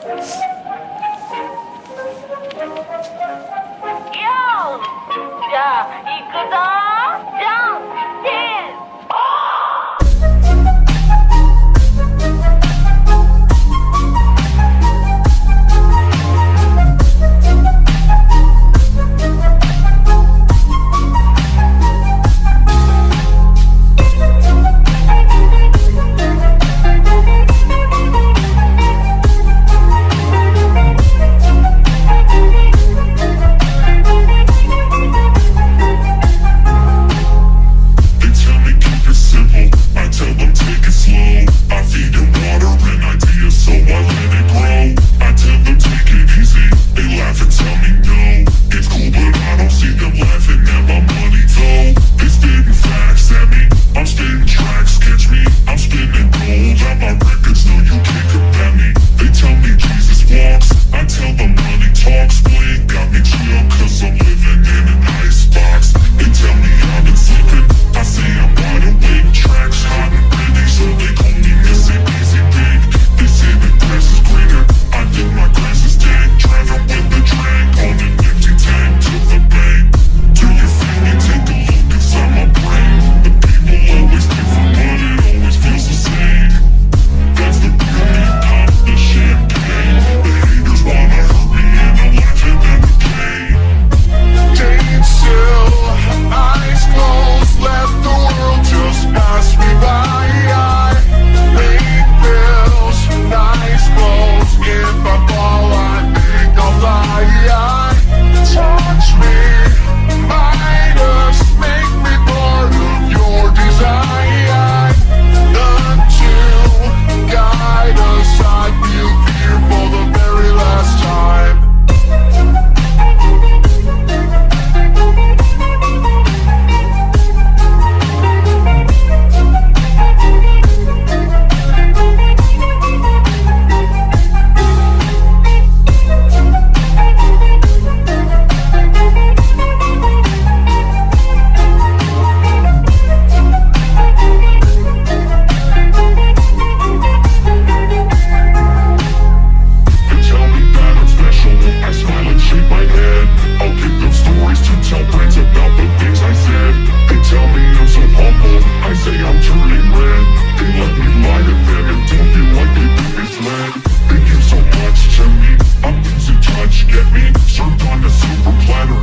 야! 자, 이거다! 자, 댄스! They tell me keep it simple, I tell them take it slow. I feed them water and ideas, so I let it grow. I tell them take it easy, they laugh and tell me no. It's cool but I don't see them laughing at my money though. They spitting facts at me, I'm spitting tracks, catch me. I'm spinning gold out my records, no you can't combat me. They tell me Jesus walks, I tell them money talks. Blink got me chill cause I'm living in an icebox. They tell me I've been sleeping, I say I'm wide awake. Tracks hot and ready, so they call me Missy Easy Big. They say the grass is greener, I think my grass is dead. Driving with the drag on an empty tank to the bank. Do you feel me? Take a look inside my brain. The people always different, but it always feels the same. That's the beauty, pop the champagne. The haters wanna hurt me and I'm laughing at the pain. Staying still, eyes closed, let the world just pass me by. I pay bills, nice clothes. If I fall, I think I'll fly. Touch me, Midas, make me part of your design. None to guide us, I feel fear for the very last time. They tell me that I'm special, I smile and shake my head. I'll give them stories to tell friends about the things I said. They tell me I'm so humble, I say I'm turning red. They let me lie to them and don't feel like they've been misled. Thank you so much to me, I'm losing touch, get me? Served on a silver platter,